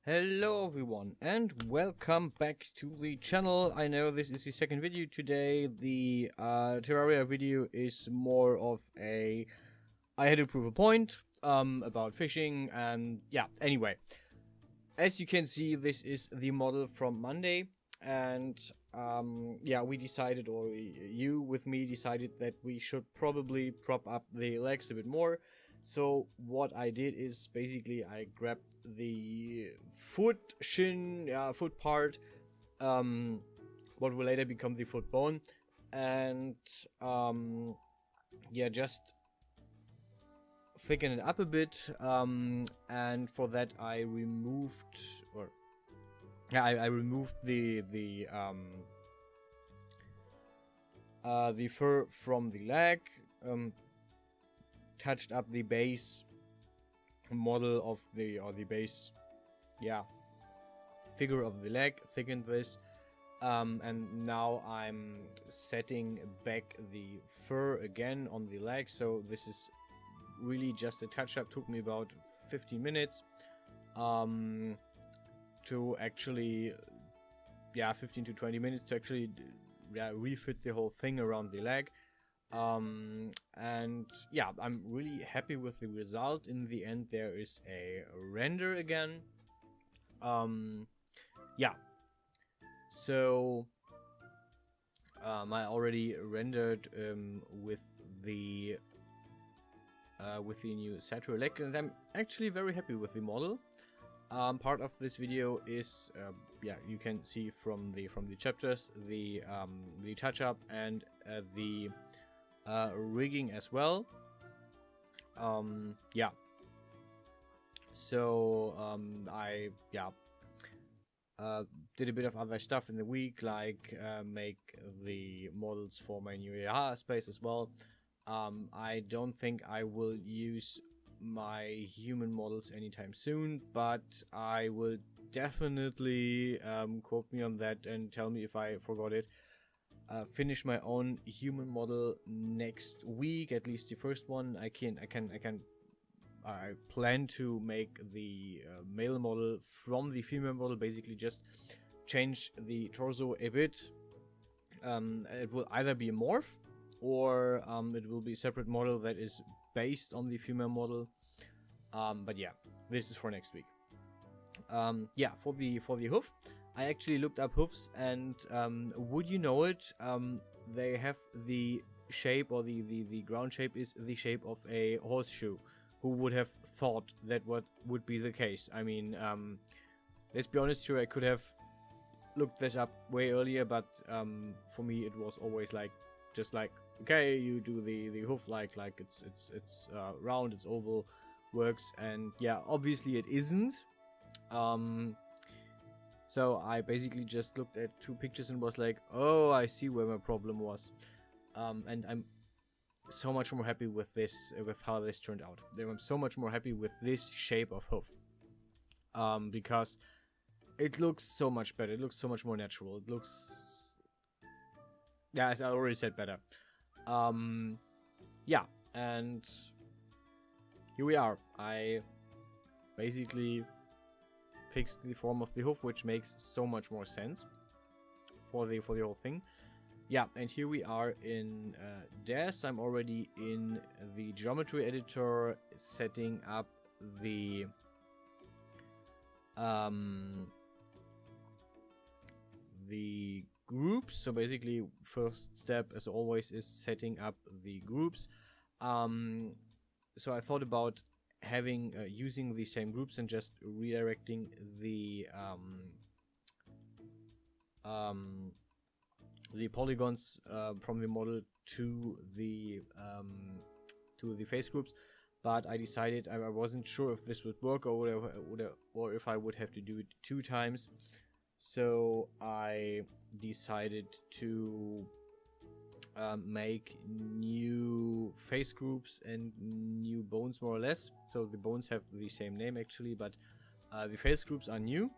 Hello everyone and welcome back to the channel. I know this is the second video today. The Terraria video is more of a I had to prove a point about fishing, and yeah, anyway. As you can see, this is the model from Monday, and yeah, we decided, or you with me decided, that we should probably prop up the legs a bit more. So what I did is basically I grabbed the foot part, what will later become the foot bone, and yeah, just thicken it up a bit, and for that I removed, I removed the fur from the leg, touched up the base model of the base figure of the leg, thickened this, and now I'm setting back the fur again on the leg. So this is really just a touch up. Took me about 15 minutes to actually 15 to 20 minutes to actually refit the whole thing around the leg. And yeah, I'm really happy with the result. In the end, there is a render again. Yeah, so I already rendered with the new Satyr leg, and I'm actually very happy with the model. Part of this video is you can see from the chapters the touch up and the rigging as well. Yeah, so I did a bit of other stuff in the week, like make the models for my new space as well. I don't think I will use my human models anytime soon, but I will definitely quote me on that and tell me if I forgot it. Finish my own human model next week, at least the first one. I plan to make the male model from the female model, basically just change the torso a bit. It will either be a morph, or it will be a separate model that is based on the female model. But yeah, this is for next week. Yeah, for the hoof, I actually looked up hoofs, and would you know it, they have the shape, or the ground shape is the shape of a horseshoe. Who would have thought that would be the case? I mean, let's be honest here, I could have looked this up way earlier, but for me it was always like, just like, okay, you do the hoof like it's round, it's oval, works, and yeah, obviously it isn't. So I basically just looked at two pictures and was like, oh, I see where my problem was. And I'm so much more happy with this, with how this turned out. I'm so much more happy with this shape of hoof. Because it looks so much better. It looks so much more natural. It looks, yeah, as I already said, better. Yeah, and here we are. I basically fixed the form of the hoof, which makes so much more sense for the whole thing. Yeah, and here we are in DAS. I'm already in the geometry editor, setting up the groups. So basically, first step, as always, is setting up the groups. So I thought about having using the same groups and just redirecting the polygons from the model to the face groups, but I decided I wasn't sure if this would work, or if I would have to do it 2 times. So I decided to make new face groups and new bones, more or less. So the bones have the same name actually, but the face groups are new,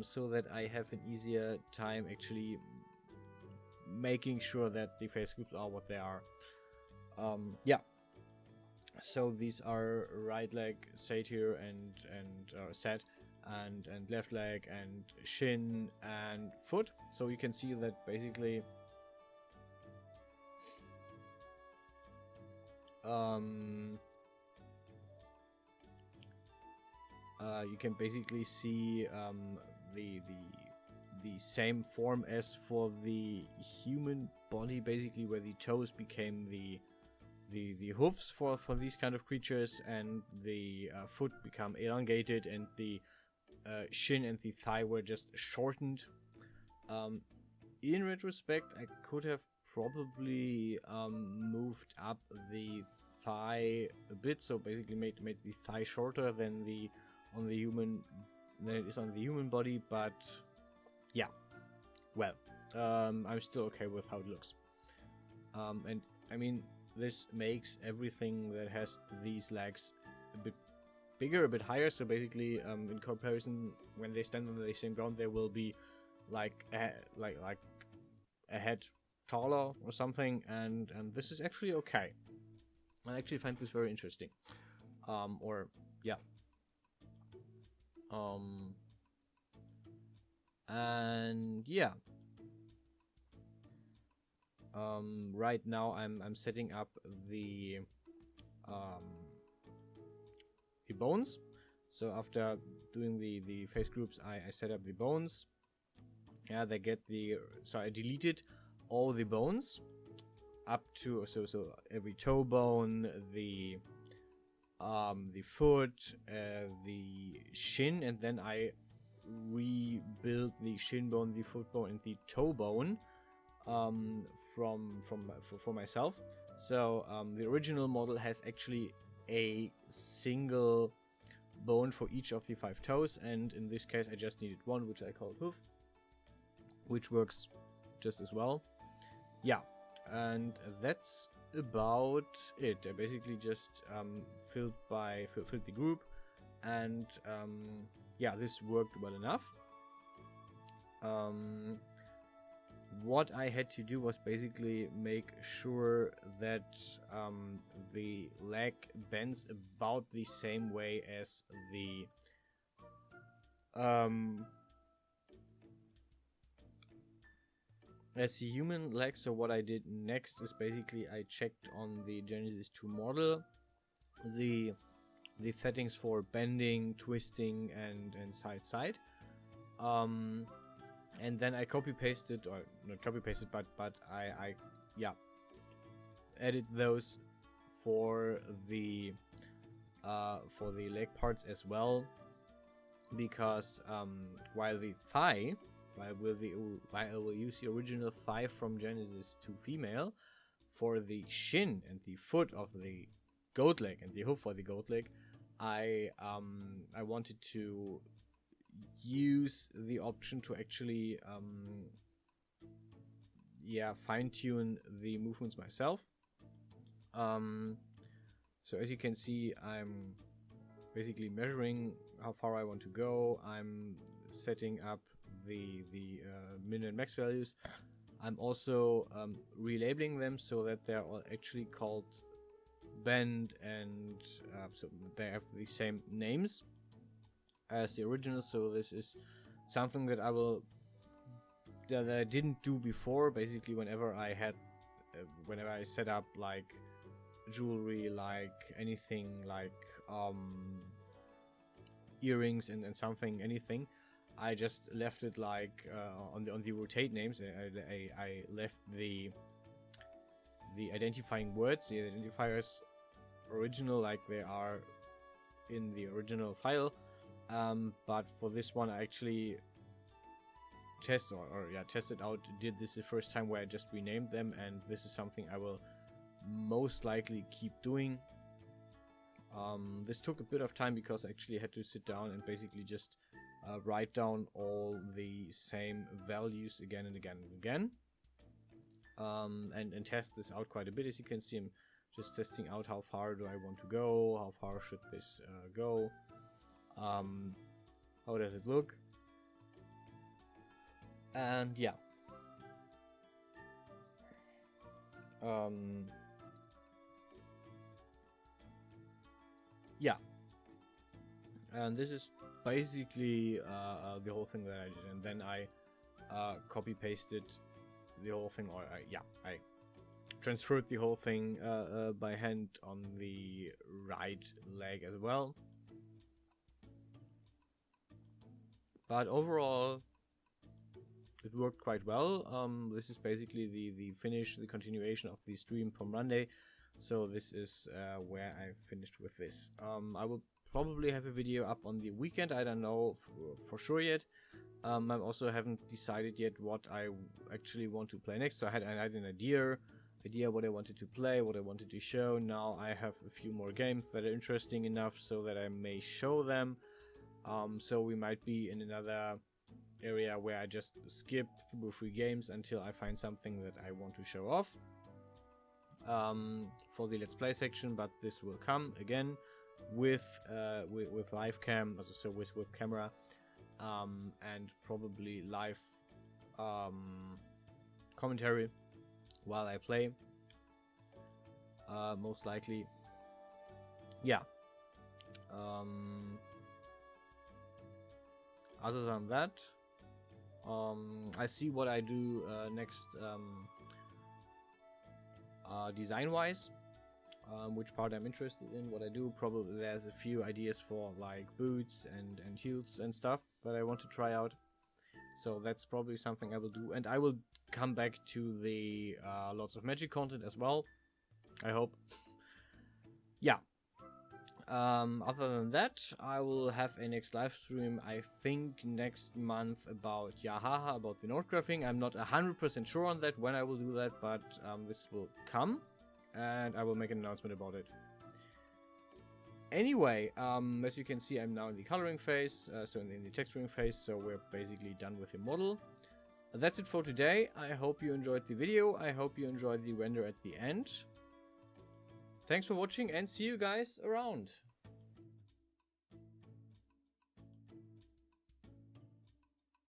so that I have an easier time actually making sure that the face groups are what they are. Yeah, So these are right leg, Satyr, and Sat. and left leg and shin and foot. So you can see that basically you can basically see the same form as for the human body, basically, where the toes became the hoofs for these kind of creatures, and the foot become elongated, and the shin and the thigh were just shortened. In retrospect, I could have probably moved up the thigh a bit, so basically made the thigh shorter than it is on the human body, but yeah, well, I'm still okay with how it looks. And I mean, this makes everything that has these legs a bit bigger, a bit higher. So basically, in comparison, when they stand on the same ground, they will be like a head taller or something. And this is actually okay. I actually find this very interesting. And yeah. Right now I'm setting up the bones. So after doing the face groups, I set up the bones. Yeah, they get so I deleted all the bones up to so every toe bone, the foot, the shin, and then I rebuild the shin bone, the foot bone, and the toe bone for myself. So the original model has actually a single bone for each of the 5 toes, and in this case I just needed one, which I called hoof, which works just as well. Yeah, and that's about it. I basically just filled the group, and yeah, this worked well enough. What I had to do was basically make sure that the leg bends about the same way as the human leg. So what I did next is basically I checked on the Genesis 2 model the settings for bending, twisting, and side. And then I copy pasted, or not copy pasted, but I added those for the leg parts as well, because while I will use the original thigh from Genesis 2 female, for the shin and the foot of the goat leg and the hoof for the goat leg, I wanted to use the option to actually fine-tune the movements myself. So as you can see, I'm basically measuring how far I want to go. I'm setting up the min and max values. I'm also relabeling them so that they're all actually called bend, and so they have the same names as the original. So this is something that I didn't do before. Basically, whenever I set up like jewelry, like anything, like earrings and something, anything, I just left it like on the rotate names. I left the identifying words, the identifiers, original, like they are in the original file. But for this one, I actually tested out. Did this the first time where I just renamed them, and this is something I will most likely keep doing. This took a bit of time because I actually had to sit down and basically just write down all the same values again and again and again, and test this out quite a bit. As you can see, I'm just testing out how far do I want to go, how far should this go, how does it look, and yeah. And this is basically the whole thing that I did, and then I copy pasted the whole thing, or I transferred the whole thing by hand on the right leg as well. But overall, it worked quite well. This is basically the finish, the continuation of the stream from Monday. So this is where I finished with this. I will probably have a video up on the weekend. I don't know for sure yet. I also haven't decided yet what I actually want to play next. So I had an idea what I wanted to play, what I wanted to show. Now I have a few more games that are interesting enough so that I may show them. So we might be in another area where I just skip through 3 games until I find something that I want to show off for the Let's Play section. But this will come again with live cam, so with camera, and probably live commentary while I play, most likely. Yeah. Other than that, I see what I do next, design wise, which part I'm interested in, what I do. Probably there's a few ideas for like boots and heels and stuff that I want to try out, so that's probably something I will do. And I will come back to the lots of magic content as well, I hope. Yeah. Other than that, I will have a next live stream, I think next month, about Yahaha, about the node graphing. I'm not 100% sure on that, when I will do that, but this will come, and I will make an announcement about it. Anyway, as you can see, I'm now in the coloring phase, so in the texturing phase, so we're basically done with the model. That's it for today. I hope you enjoyed the video. I hope you enjoyed the render at the end. Thanks for watching, and see you guys around.